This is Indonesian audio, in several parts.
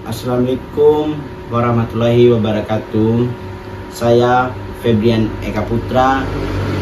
Assalamualaikum warahmatullahi wabarakatuh. Saya Febrian Eka Putra,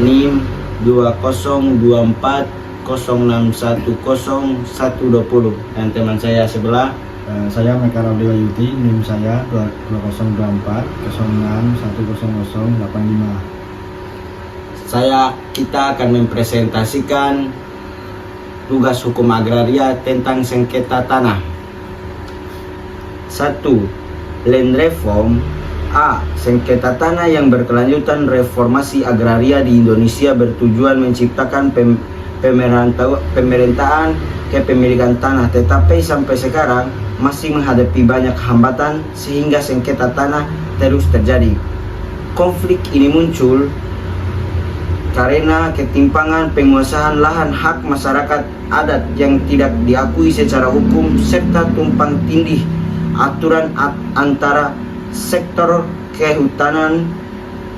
NIM 202406100120, dan teman saya sebelah saya Meka Raudila Yuti, NIM saya 2024061085. kita akan mempresentasikan tugas hukum agraria tentang sengketa tanah. 1. Land Reform. A. Sengketa tanah yang berkelanjutan reformasi agraria di Indonesia bertujuan menciptakan pemerintahan kepemilikan tanah, tetapi sampai sekarang masih menghadapi banyak hambatan sehingga sengketa tanah terus terjadi. Konflik ini muncul karena ketimpangan penguasaan lahan hak masyarakat adat yang tidak diakui secara hukum serta tumpang tindih aturan antara sektor kehutanan,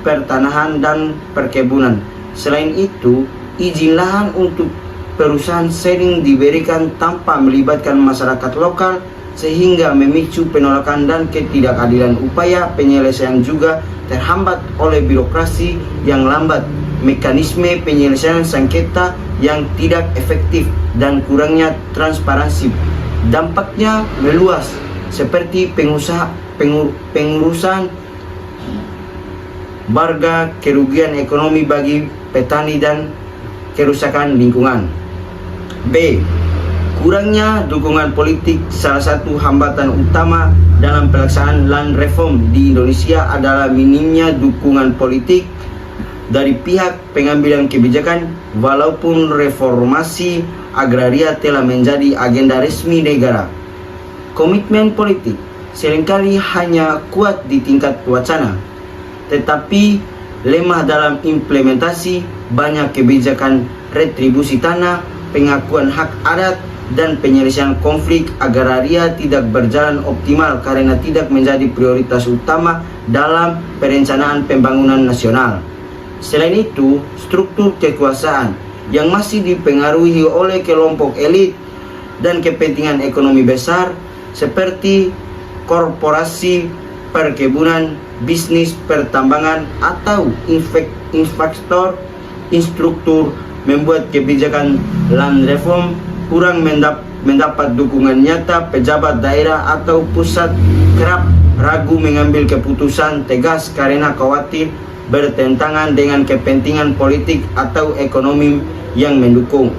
pertanahan, dan perkebunan. Selain itu, izin lahan untuk perusahaan sering diberikan tanpa melibatkan masyarakat lokal sehingga memicu penolakan dan ketidakadilan. Upaya penyelesaian juga terhambat oleh birokrasi yang lambat, mekanisme penyelesaian sengketa yang tidak efektif, dan kurangnya transparansi. Dampaknya meluas seperti pengurusan warga, kerugian ekonomi bagi petani, dan kerusakan lingkungan. B. Kurangnya dukungan politik. Salah satu hambatan utama dalam pelaksanaan land reform di Indonesia adalah minimnya dukungan politik dari pihak pengambilan kebijakan. Walaupun reformasi agraria telah menjadi agenda resmi negara, komitmen politik seringkali hanya kuat di tingkat wacana, tetapi lemah dalam implementasi. Banyak kebijakan retribusi tanah, pengakuan hak adat, dan penyelesaian konflik agraria tidak berjalan optimal karena tidak menjadi prioritas utama dalam perencanaan pembangunan nasional. Selain itu, struktur kekuasaan yang masih dipengaruhi oleh kelompok elit dan kepentingan ekonomi besar seperti korporasi perkebunan, bisnis pertambangan, atau investor instruktur membuat kebijakan land reform kurang mendapat dukungan nyata. Pejabat daerah atau pusat kerap ragu mengambil keputusan tegas karena khawatir bertentangan dengan kepentingan politik atau ekonomi yang mendukung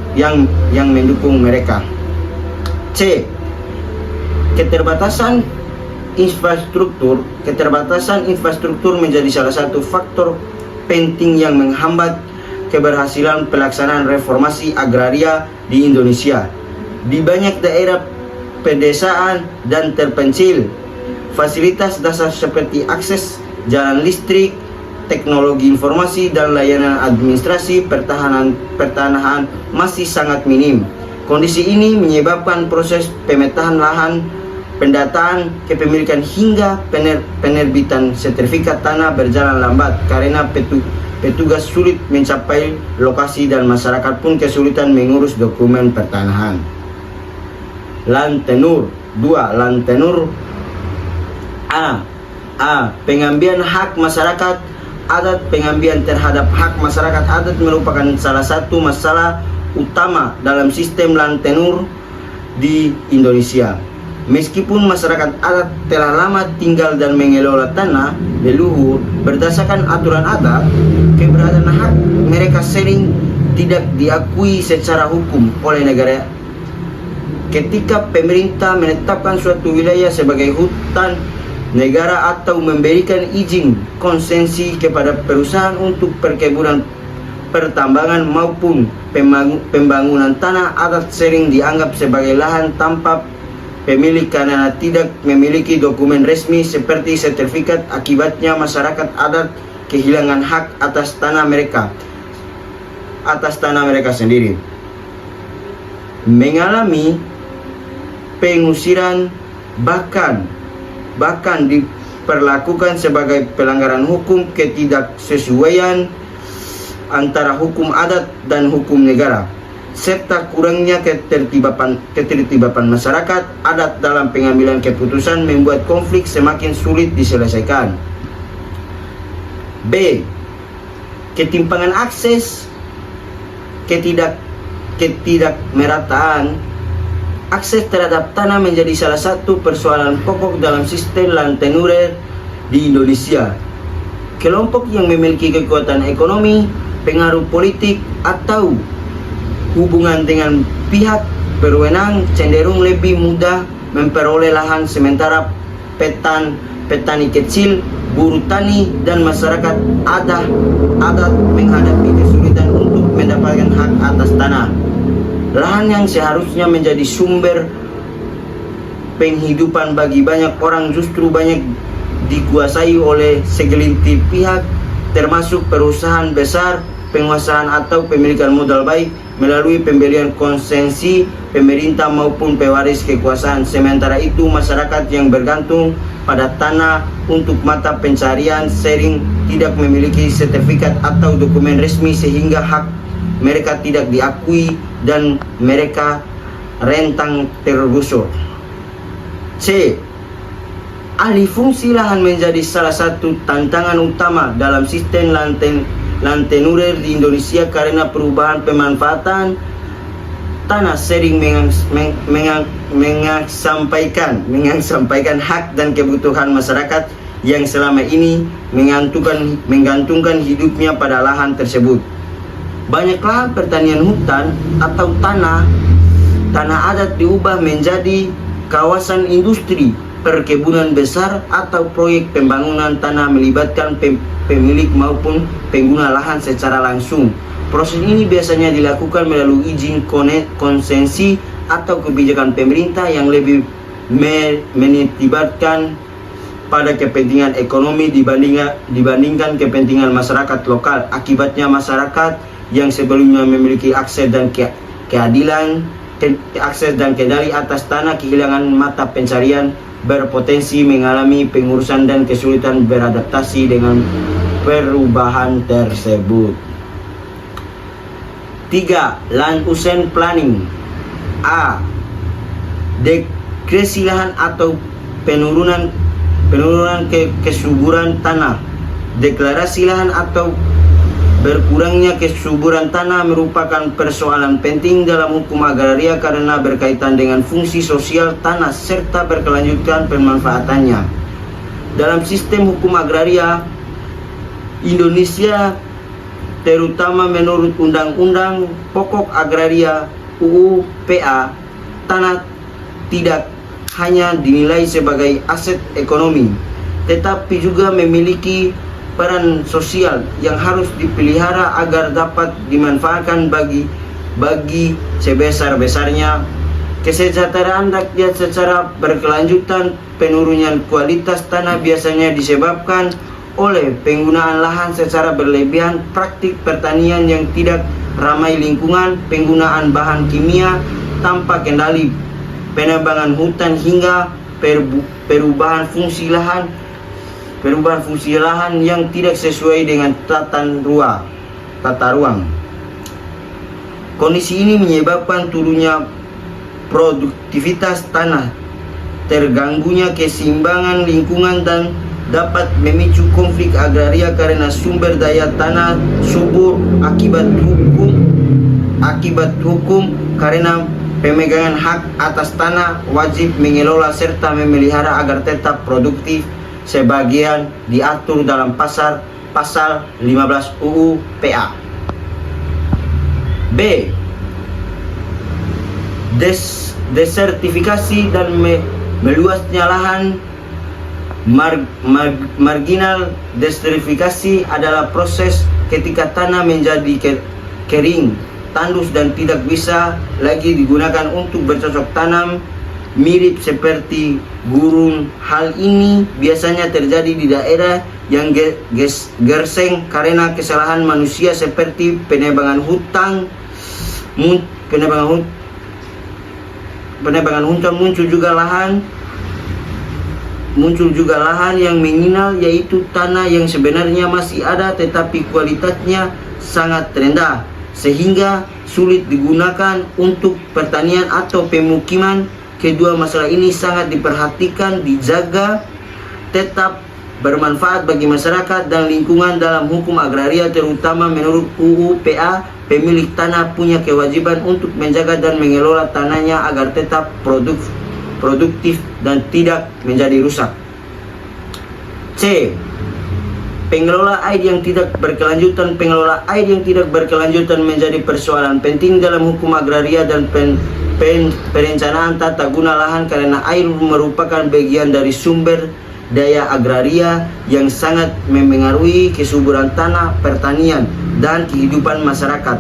mereka. C. Keterbatasan infrastruktur menjadi salah satu faktor penting yang menghambat keberhasilan pelaksanaan reformasi agraria di Indonesia. Di banyak daerah pedesaan dan terpencil, fasilitas dasar seperti akses jalan listrik, teknologi informasi, dan layanan administrasi pertanahan masih sangat minim. Kondisi ini menyebabkan proses pemetaan lahan, pendataan kepemilikan, hingga penerbitan sertifikat tanah berjalan lambat karena petugas sulit mencapai lokasi dan masyarakat pun kesulitan mengurus dokumen pertanahan. Land tenure. 2. Land tenure. A. Pengambilan hak masyarakat adat. Pengambilan terhadap hak masyarakat adat merupakan salah satu masalah utama dalam sistem land tenure di Indonesia. Meskipun masyarakat adat telah lama tinggal dan mengelola tanah leluhur berdasarkan aturan adat, keberadaan hak mereka sering tidak diakui secara hukum oleh negara. Ketika pemerintah menetapkan suatu wilayah sebagai hutan negara atau memberikan izin konsesi kepada perusahaan untuk perkebunan, pertambangan, maupun pembangunan, tanah adat sering dianggap sebagai lahan tanpa pemilik karena tidak memiliki dokumen resmi seperti sertifikat. Akibatnya masyarakat adat kehilangan hak atas tanah mereka sendiri, mengalami pengusiran, bahkan diperlakukan sebagai pelanggaran hukum. Ketidaksesuaian antara hukum adat dan hukum negara serta kurangnya ketertiban masyarakat adat dalam pengambilan keputusan membuat konflik semakin sulit diselesaikan. B. Ketimpangan akses, ketidakmerataan akses terhadap tanah menjadi salah satu persoalan pokok dalam sistem land tenure di Indonesia. Kelompok yang memiliki kekuatan ekonomi, pengaruh politik, atau hubungan dengan pihak berwenang cenderung lebih mudah memperoleh lahan, sementara petani kecil, buruh tani, dan masyarakat adat menghadapi kesulitan untuk mendapatkan hak atas tanah. Lahan yang seharusnya menjadi sumber penghidupan bagi banyak orang justru banyak dikuasai oleh segelintir pihak, termasuk perusahaan besar, penguasaan atau pemilikan modal baik melalui pembelian konsesi pemerintah maupun pewaris kekuasaan. Sementara itu, masyarakat yang bergantung pada tanah untuk mata pencarian sering tidak memiliki sertifikat atau dokumen resmi sehingga hak mereka tidak diakui dan mereka rentang tergusur. C. Alih fungsi lahan menjadi salah satu tantangan utama dalam sistem land tenure di Indonesia karena perubahan pemanfaatan tanah sering menyampaikan hak dan kebutuhan masyarakat yang selama ini menggantungkan hidupnya pada lahan tersebut. Banyak lahan pertanian hutan atau tanah adat diubah menjadi kawasan industri, perkebunan besar, atau proyek pembangunan tanah melibatkan pemilik maupun pengguna lahan secara langsung. Proses ini biasanya dilakukan melalui izin konsesi atau kebijakan pemerintah yang lebih menitikberatkan pada kepentingan ekonomi dibandingkan kepentingan masyarakat lokal. Akibatnya masyarakat yang sebelumnya memiliki akses dan kendali atas tanah kehilangan mata pencarian, berpotensi mengalami pengurusan dan kesulitan beradaptasi dengan perubahan tersebut. 3. Land use planning. A. Degresi lahan atau penurunan kesuburan tanah. Deklarasi lahan atau berkurangnya kesuburan tanah merupakan persoalan penting dalam hukum agraria karena berkaitan dengan fungsi sosial tanah serta berkelanjutan pemanfaatannya. Dalam sistem hukum agraria Indonesia, terutama menurut Undang-Undang Pokok Agraria UU PA, tanah tidak hanya dinilai sebagai aset ekonomi, tetapi juga memiliki peran sosial yang harus dipelihara agar dapat dimanfaatkan bagi sebesar-besarnya kesejahteraan rakyat secara berkelanjutan. Penurunan kualitas tanah biasanya disebabkan oleh penggunaan lahan secara berlebihan, praktik pertanian yang tidak ramah lingkungan, penggunaan bahan kimia tanpa kendali, penebangan hutan hingga perubahan fungsi lahan yang tidak sesuai dengan tata ruang. Kondisi ini menyebabkan turunnya produktivitas tanah, terganggunya keseimbangan lingkungan, dan dapat memicu konflik agraria karena sumber daya tanah subur akibat hukum karena pemegangan hak atas tanah wajib mengelola serta memelihara agar tetap produktif sebagian diatur dalam pasal 15 UU PA. B. Desertifikasi dan meluasnya lahan. Marginal desertifikasi adalah proses ketika tanah menjadi kering, tandus, dan tidak bisa lagi digunakan untuk bercocok tanam, mirip seperti gurun. Hal ini biasanya terjadi di daerah yang gerseng karena kesalahan manusia seperti penebangan hutan. Muncul juga lahan yang menginal, yaitu tanah yang sebenarnya masih ada tetapi kualitasnya sangat rendah. sehingga sulit digunakan untuk pertanian atau pemukiman. Kedua masalah ini sangat diperhatikan, dijaga, tetap bermanfaat bagi masyarakat dan lingkungan. Dalam hukum agraria, terutama menurut UU PA, pemilik tanah punya kewajiban untuk menjaga dan mengelola tanahnya agar tetap produktif dan tidak menjadi rusak. C. Pengelola air yang tidak berkelanjutan. Pengelola air yang tidak berkelanjutan menjadi persoalan penting dalam hukum agraria dan perencanaan tata guna lahan, karena air merupakan bagian dari sumber daya agraria yang sangat memengaruhi kesuburan tanah, pertanian, dan kehidupan masyarakat.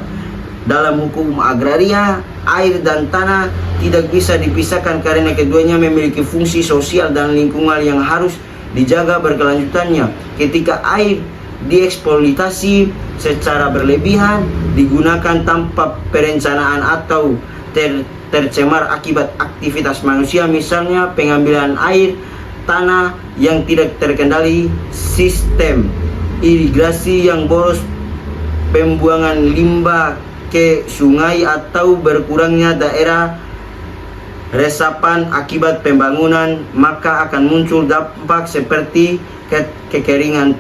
Dalam hukum agraria, air dan tanah tidak bisa dipisahkan karena keduanya memiliki fungsi sosial dan lingkungan yang harus dijaga berkelanjutannya. Ketika air dieksploitasi secara berlebihan, digunakan tanpa perencanaan atau tercemar akibat aktivitas manusia, misalnya pengambilan air tanah yang tidak terkendali, sistem irigasi yang boros, pembuangan limbah ke sungai, atau berkurangnya daerah resapan akibat pembangunan, maka akan muncul dampak seperti kekeringan,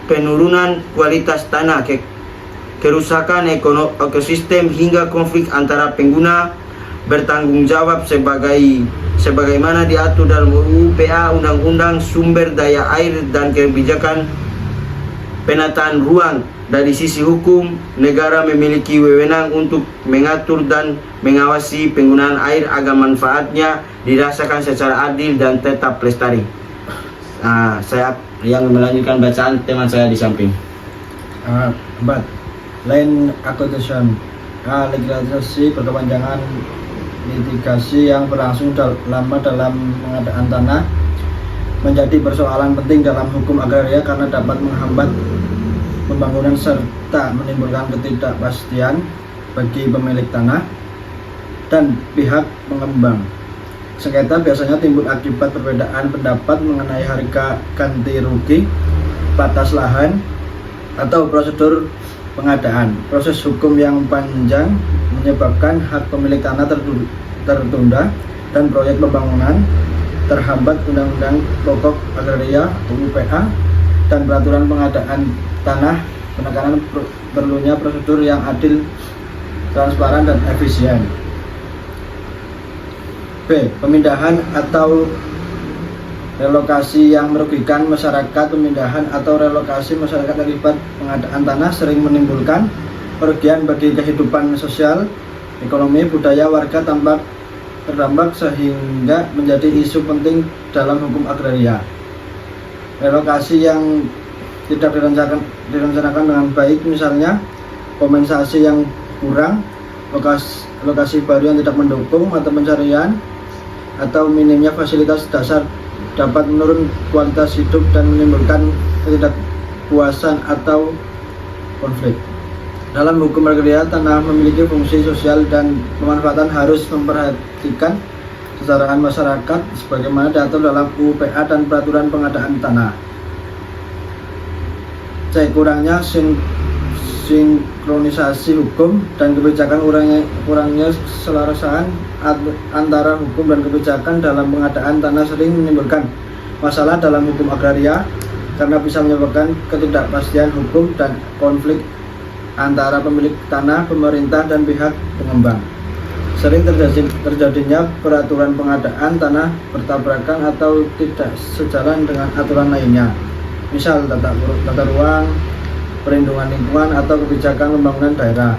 penurunan kualitas tanah, kerusakan ekosistem, hingga konflik antara pengguna bertanggung jawab sebagaimana diatur dalam UU PA, Undang-Undang Sumber Daya Air, dan kebijakan penataan ruang. Dari sisi hukum, negara memiliki wewenang untuk mengatur dan mengawasi penggunaan air agar manfaatnya dirasakan secara adil dan tetap lestari. Saya yang melanjutkan bacaan teman saya di samping. Empat, Land Acquisition, legislasi perkepanjangan litigasi yang berlangsung lama dalam pengadaan tanah menjadi persoalan penting dalam hukum agraria karena dapat menghambat pembangunan serta menimbulkan ketidakpastian bagi pemilik tanah dan pihak pengembang. Sengketa biasanya timbul akibat perbedaan pendapat mengenai harga ganti rugi, batas lahan, atau prosedur pengadaan. Proses hukum yang panjang menyebabkan hak pemilik tanah tertunda dan proyek pembangunan terhambat. Undang-undang Pokok Agraria (UU PA) dan peraturan pengadaan tanah penekanan perlunya prosedur yang adil, transparan, dan efisien. B. Pemindahan atau relokasi yang merugikan masyarakat. Pemindahan atau relokasi masyarakat akibat pengadaan tanah sering menimbulkan kerugian bagi kehidupan sosial, ekonomi, budaya warga terdampak sehingga menjadi isu penting dalam hukum agraria. Relokasi yang tidak direncanakan dengan baik, misalnya kompensasi yang kurang, lokasi baru yang tidak mendukung mata pencarian, atau minimnya fasilitas dasar, dapat menurun kualitas hidup dan menimbulkan ketidakpuasan atau konflik. Dalam hukum agraria, tanah memiliki fungsi sosial dan pemanfaatan harus memperhatikan kesejahteraan masyarakat sebagaimana diatur dalam UU PA dan peraturan pengadaan tanah. C. Kurangnya sinkronisasi hukum dan kebijakan. Kurangnya keselarasan antara hukum dan kebijakan dalam pengadaan tanah sering menimbulkan masalah dalam hukum agraria karena bisa menyebabkan ketidakpastian hukum dan konflik antara pemilik tanah, pemerintah, dan pihak pengembang. Sering terjadinya peraturan pengadaan tanah bertabrakan atau tidak sejalan dengan aturan lainnya, misal tata ruang, perlindungan lingkungan, atau kebijakan pembangunan daerah,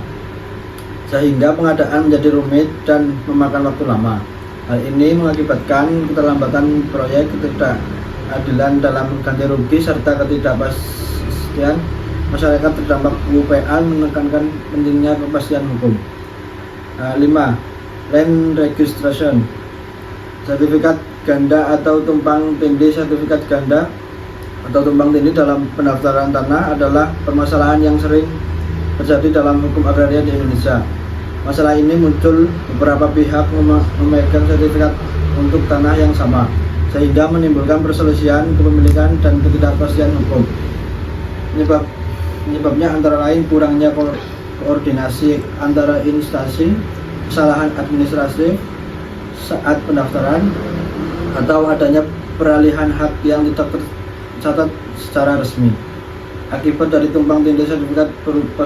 sehingga pengadaan menjadi rumit dan memakan waktu lama. Hal ini mengakibatkan keterlambatan proyek, ketidakadilan dalam ganti rugi, serta ketidakpastian masyarakat terdampak. UU PA menekankan pentingnya kepastian hukum. 5. Land registration, sertifikat ganda atau tumpang tindih. Sertifikat ganda atau tumpang tindih dalam pendaftaran tanah adalah permasalahan yang sering terjadi dalam hukum agraria di Indonesia. Masalah ini muncul beberapa pihak memegang sertifikat untuk tanah yang sama, sehingga menimbulkan perselisihan kepemilikan dan ketidakpastian hukum. Penyebabnya antara lain kurangnya koordinasi antara instansi, kesalahan administratif saat pendaftaran, atau adanya peralihan hak yang tidak tercatat secara resmi. Akibat dari tumpang tindih sertifikat berupa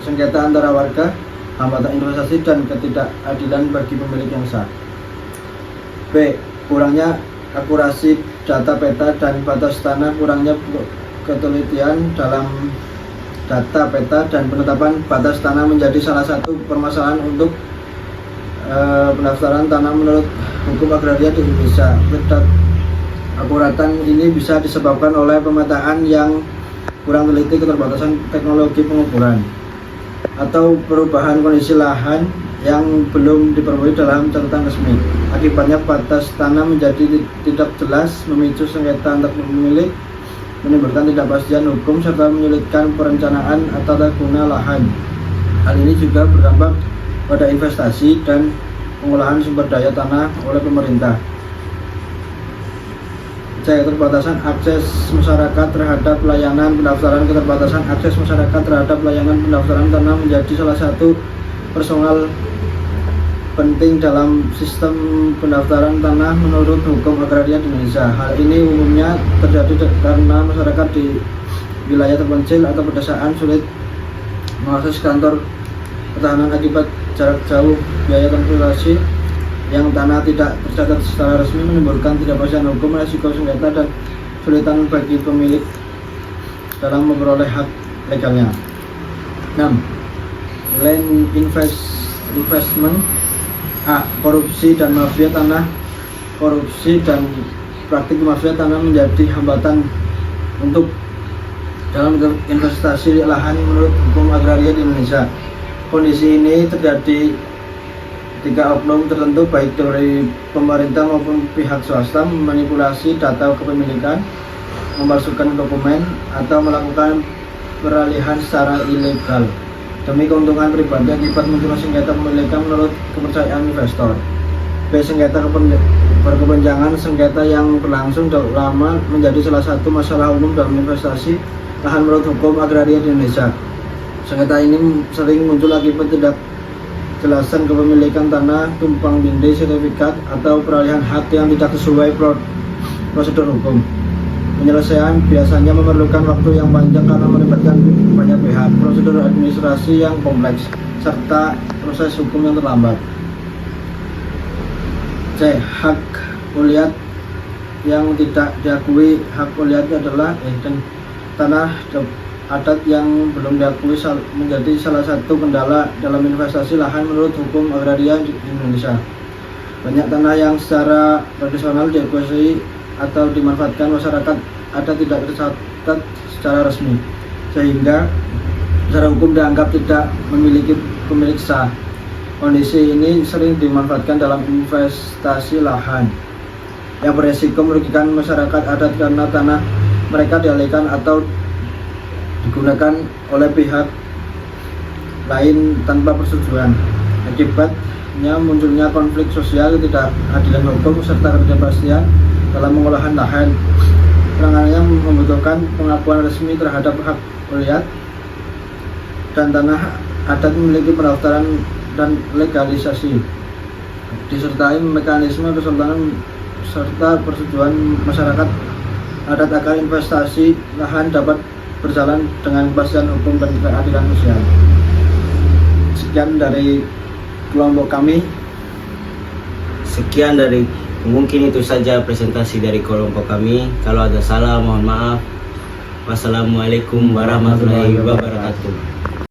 sengketa antara warga, hambatan investasi, dan ketidakadilan bagi pemilik yang sah. B. Kurangnya akurasi data peta dan batas tanah. Kurangnya ketelitian dalam data peta dan penetapan batas tanah menjadi salah satu permasalahan untuk pendaftaran tanah menurut hukum agraria di Indonesia. Ketidakakuratan ini bisa disebabkan oleh pemetaan yang kurang teliti, keterbatasan teknologi pengukuran, atau perubahan kondisi lahan yang belum diperbarui dalam catatan resmi. Akibatnya batas tanah menjadi tidak jelas, memicu sengketa antar pemilik, menimbulkan ketidakpastian hukum, serta menyulitkan perencanaan atau tata guna lahan. Hal ini juga berdampak pada investasi dan pengolahan sumber daya tanah oleh pemerintah. C. Keterbatasan akses masyarakat terhadap layanan pendaftaran. Keterbatasan akses masyarakat terhadap layanan pendaftaran tanah menjadi salah satu personal penting dalam sistem pendaftaran tanah menurut hukum agraria di Indonesia. Hal ini umumnya terjadi karena masyarakat di wilayah terpencil atau pedesaan sulit mengakses kantor ketahanan akibat jarak jauh, biaya transportasi yang tanah tidak tercatat secara resmi, menimbulkan ketidakpastian hukum, resiko sengketa, dan kesulitan bagi pemilik dalam memperoleh hak legalnya. 6. Land investment. A. Korupsi dan mafia tanah. Korupsi dan praktik mafia tanah menjadi hambatan untuk dalam investasi lahan menurut hukum agraria di Indonesia. Kondisi ini terjadi ketika oknum tertentu baik dari pemerintah maupun pihak swasta memanipulasi data kepemilikan, memalsukan dokumen, atau melakukan peralihan secara ilegal demi keuntungan pribadi akibat munculnya sengketa pemilikan menurut kepercayaan investor. B. Sengketa berkepanjangan. Sengketa yang berlangsung lama menjadi salah satu masalah umum dalam investasi lahan menurut hukum agraria di Indonesia. Sengketa ini sering muncul akibat tidak jelasan kepemilikan tanah, tumpang tindih sertifikat, atau peralihan hak yang tidak sesuai prosedur hukum. Penyelesaian biasanya memerlukan waktu yang panjang karena melibatkan banyak pihak, prosedur administrasi yang kompleks, serta proses hukum yang terlambat. C. Hak uliat yang tidak diakui. Hak uliat adalah tanah adat yang belum diakui menjadi salah satu kendala dalam investasi lahan menurut hukum agraria di Indonesia. Banyak tanah yang secara tradisional dikuasai atau dimanfaatkan masyarakat adat tidak tercatat secara resmi, sehingga secara hukum dianggap tidak memiliki pemilik sah. Kondisi ini sering dimanfaatkan dalam investasi lahan yang beresiko merugikan masyarakat adat karena tanah mereka dialihkan atau digunakan oleh pihak lain tanpa persetujuan. Akibatnya munculnya konflik sosial, ketidakadilan hukum, serta ketidakpastian dalam pengolahan lahan. Penanganannya membutuhkan pengakuan resmi terhadap hak uliat dan tanah adat memiliki pendaftaran dan legalisasi, disertai mekanisme kesultanan serta persetujuan masyarakat adat agar investasi lahan dapat berjalan dengan kepastian hukum dan keadilan sosial. Sekian dari kelompok kami. Sekian dari, mungkin itu saja presentasi dari kelompok kami. Kalau ada salah mohon maaf. Wassalamualaikum warahmatullahi wabarakatuh.